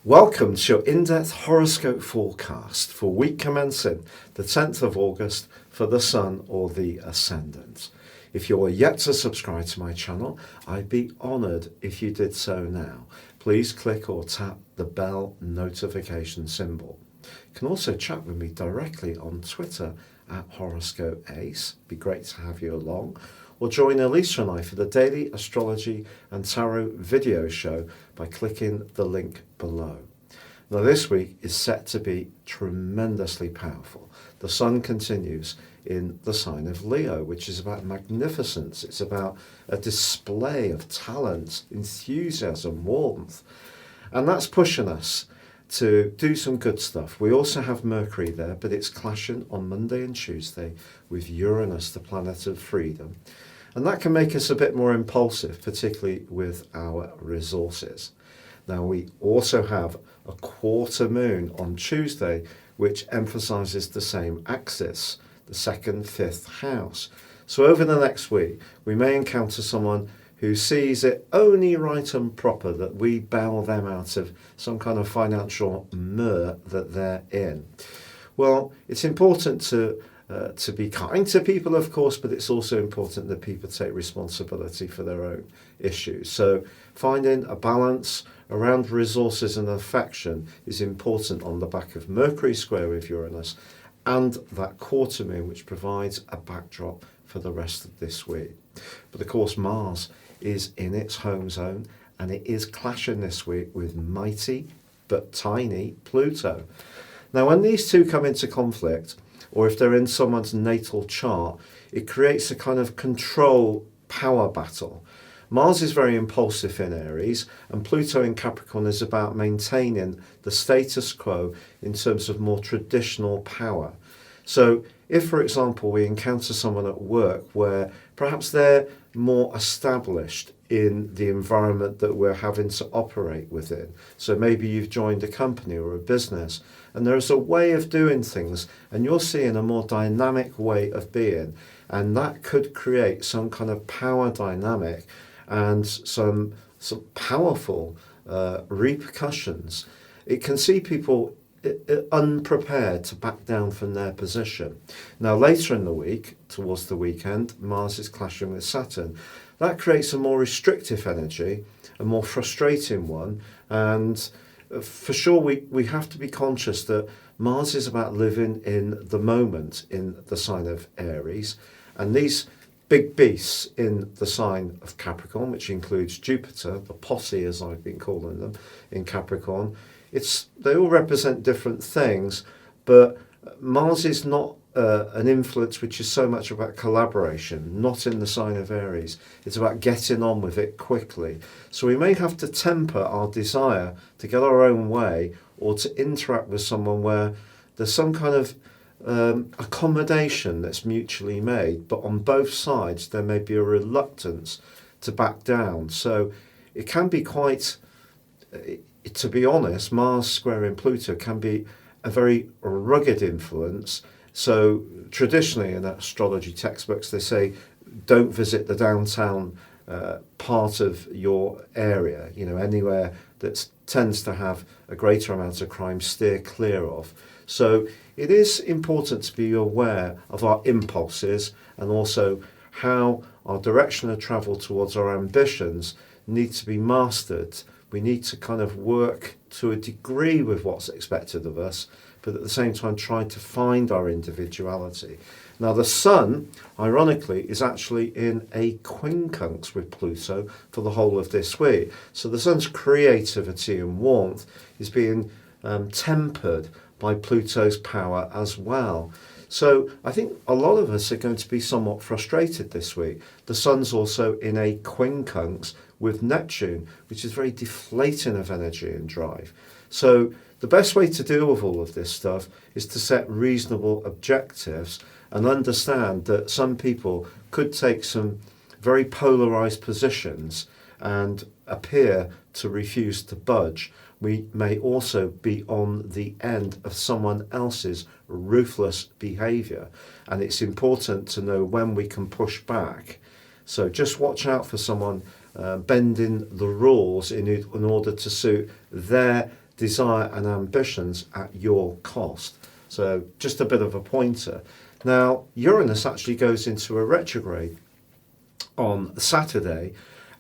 Welcome to your in-depth horoscope forecast for week commencing the 10th of August for the Sun or the Ascendant. If you're yet to subscribe to my channel, I'd be honoured if you did so now. Please click or tap the bell notification symbol. You can also chat with me directly on Twitter at Horoscope Ace. Be great to have you along. Or join Elisa and I for the daily astrology and tarot video show by clicking the link below. Now this week is set to be tremendously powerful. The Sun continues in the sign of Leo, which is about magnificence. It's about a display of talent, enthusiasm, warmth. And that's pushing us to do some good stuff. We also have Mercury there, but it's clashing on Monday and Tuesday with Uranus, the planet of freedom. And that can make us a bit more impulsive, particularly with our resources. Now, we also have a quarter moon on Tuesday, which emphasizes the same axis, the second, fifth house. So over the next week, we may encounter someone who sees it only right and proper that we bail them out of some kind of financial mire that they're in. Well, it's important to be kind to people, of course, but it's also important that people take responsibility for their own issues. So finding a balance around resources and affection is important on the back of Mercury square with Uranus and that quarter moon, which provides a backdrop for the rest of this week. But of course, Mars is in its home zone and it is clashing this week with mighty but tiny Pluto. Now, when these two come into conflict, or if they're in someone's natal chart, it creates a kind of control power battle. Mars is very impulsive in Aries, and Pluto in Capricorn is about maintaining the status quo in terms of more traditional power. So if, for example, we encounter someone at work where perhaps they're more established in the environment that we're having to operate within. So maybe you've joined a company or a business and there's a way of doing things and you're seeing a more dynamic way of being, and that could create some kind of power dynamic and some powerful repercussions. It can see people unprepared to back down from their position. Now later in the week, towards the weekend, Mars is clashing with Saturn. That creates a more restrictive energy, a more frustrating one, and for sure we have to be conscious that Mars is about living in the moment in the sign of Aries, and these big beasts in the sign of Capricorn, which includes Jupiter, the posse as I've been calling them in Capricorn, they all represent different things, but Mars is not an influence which is so much about collaboration, not in the sign of Aries. It's about getting on with it quickly. So we may have to temper our desire to get our own way or to interact with someone where there's some kind of accommodation that's mutually made, but on both sides there may be a reluctance to back down. So it can be quite, to be honest, Mars squaring Pluto can be a very rugged influence. So traditionally in astrology textbooks they say don't visit the downtown part of your area, anywhere that tends to have a greater amount of crime, steer clear of. So it is important to be aware of our impulses and also how our direction of travel towards our ambitions need to be mastered. We need to kind of work to a degree with what's expected of us, but at the same time try to find our individuality. Now the Sun, ironically, is actually in a quincunx with Pluto for the whole of this week. So the Sun's creativity and warmth is being tempered by Pluto's power as well. So I think a lot of us are going to be somewhat frustrated this week. The Sun's also in a quincunx with Neptune, which is very deflating of energy and drive. So the best way to deal with all of this stuff is to set reasonable objectives and understand that some people could take some very polarized positions and appear to refuse to budge. We may also be on the end of someone else's ruthless behavior, and it's important to know when we can push back. So just watch out for someone bending the rules in order to suit their desire and ambitions at your cost. So just a bit of a pointer. Now, Uranus actually goes into a retrograde on Saturday,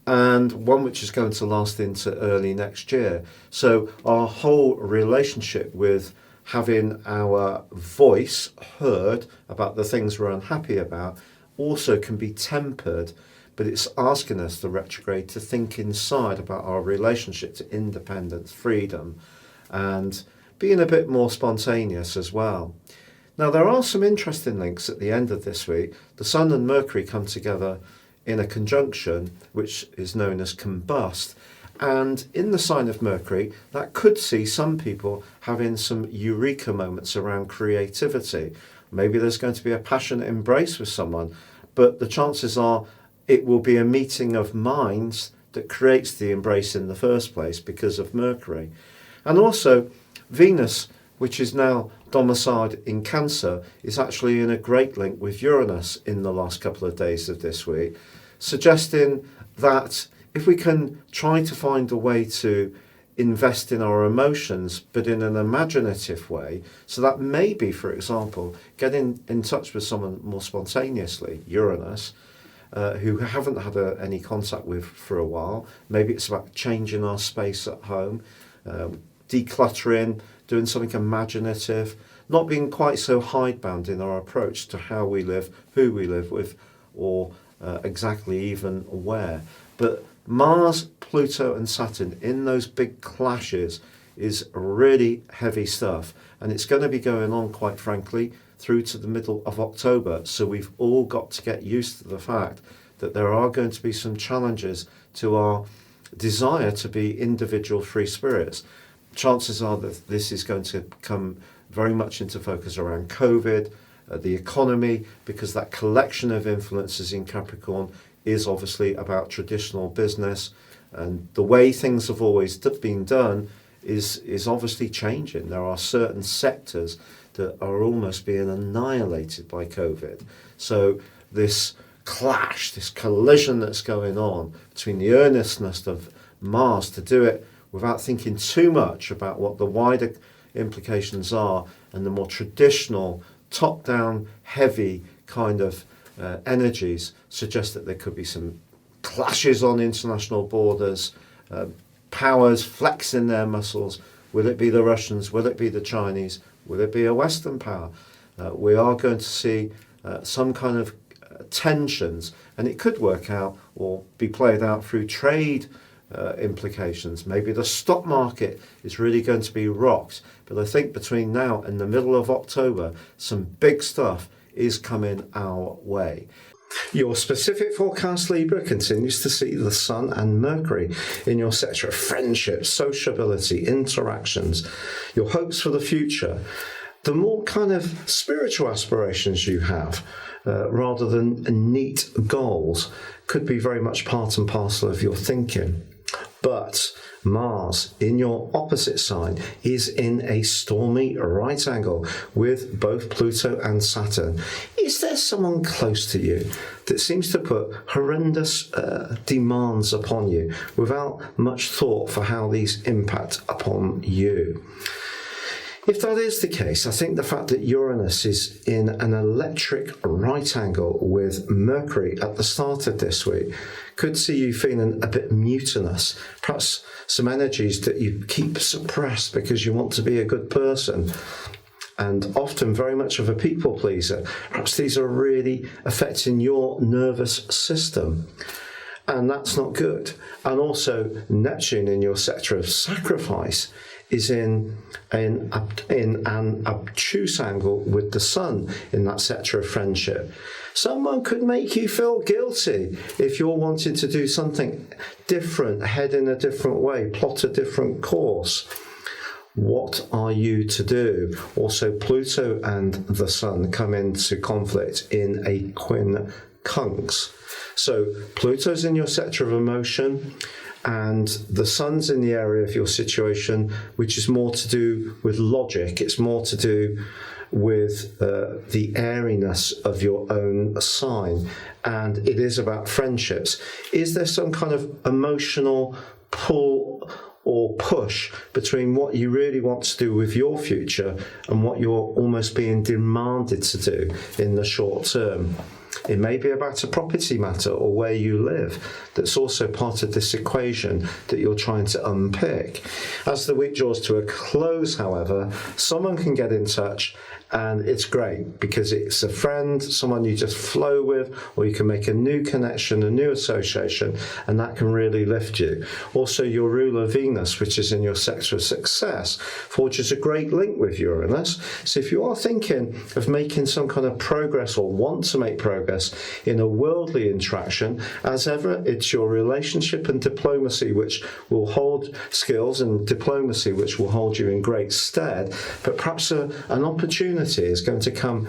and one which is going to last into early next year. So our whole relationship with having our voice heard about the things we're unhappy about also can be tempered, but it's asking us, the retrograde, to think inside about our relationship to independence, freedom, and being a bit more spontaneous as well. Now, there are some interesting links at the end of this week. The Sun and Mercury come together in a conjunction, which is known as combust. And in the sign of Mercury, that could see some people having some eureka moments around creativity. Maybe there's going to be a passionate embrace with someone, but the chances are it will be a meeting of minds that creates the embrace in the first place because of Mercury. And also, Venus, which is now domiciled in Cancer, is actually in a great link with Uranus in the last couple of days of this week, suggesting that if we can try to find a way to invest in our emotions, but in an imaginative way, so that maybe, for example, getting in touch with someone more spontaneously, Uranus, who haven't had any contact with for a while. Maybe it's about changing our space at home, decluttering, doing something imaginative, not being quite so hidebound in our approach to how we live, who we live with, or exactly even where. But Mars, Pluto and Saturn in those big clashes is really heavy stuff, and it's going to be going on, quite frankly, through to the middle of October. So we've all got to get used to the fact that there are going to be some challenges to our desire to be individual free spirits. Chances are that this is going to come very much into focus around COVID, the economy, because that collection of influences in Capricorn is obviously about traditional business, and the way things have always been done is obviously changing. There are certain sectors that are almost being annihilated by COVID. So this clash, this collision that's going on between the earnestness of Mars to do it without thinking too much about what the wider implications are, and the more traditional top-down heavy kind of energies suggest that there could be some clashes on international borders, powers flexing their muscles. Will it be the Russians? Will it be the Chinese? Will it be a Western power? We are going to see some kind of tensions, and it could work out or be played out through trade implications. Maybe the stock market is really going to be rocked, but I think between now and the middle of October, some big stuff is coming our way. Your specific forecast, Libra, continues to see the Sun and Mercury in your sector of friendship, sociability, interactions, your hopes for the future, the more kind of spiritual aspirations you have, rather than neat goals, could be very much part and parcel of your thinking. But Mars, in your opposite sign, is in a stormy right angle with both Pluto and Saturn. Is there someone close to you that seems to put horrendous demands upon you without much thought for how these impact upon you? If that is the case, I think the fact that Uranus is in an electric right angle with Mercury at the start of this week could see you feeling a bit mutinous, perhaps some energies that you keep suppressed because you want to be a good person, and often very much of a people pleaser. Perhaps these are really affecting your nervous system, and that's not good. And also Neptune in your sector of sacrifice is in an obtuse angle with the Sun in that sector of friendship. Someone could make you feel guilty if you're wanting to do something different, head in a different way, plot a different course. What are you to do? Also, Pluto and the Sun come into conflict in a quincunx. So Pluto's in your sector of emotion, and the Sun's in the area of your situation, which is more to do with logic. It's more to do with the airiness of your own sign, and it is about friendships. Is there some kind of emotional pull or push between what you really want to do with your future and what you're almost being demanded to do in the short term. It may be about a property matter or where you live that's also part of this equation that you're trying to unpick. As the week draws to a close, however, someone can get in touch, and it's great because it's a friend, someone you just flow with, or you can make a new connection, a new association, and that can really lift you. Also, your ruler Venus, which is in your sector of success, forges a great link with Uranus. So if you are thinking of making some kind of progress or want to make progress in a worldly interaction, as ever, it's your relationship and diplomacy which will hold skills and diplomacy which will hold you in great stead. But perhaps an opportunity is going to come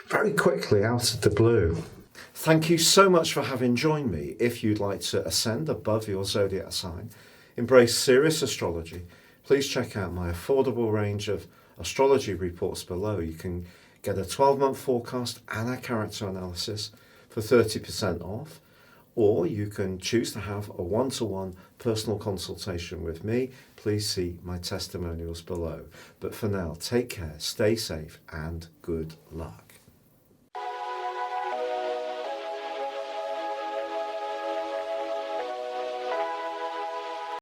very quickly out of the blue. Thank you so much for having joined me. If you'd like to ascend above your zodiac sign, embrace serious astrology, please check out my affordable range of astrology reports below. You can get a 12-month forecast and a character analysis for 30% off, or you can choose to have a one-to-one personal consultation with me. Please see my testimonials below. But for now, take care, stay safe, and good luck.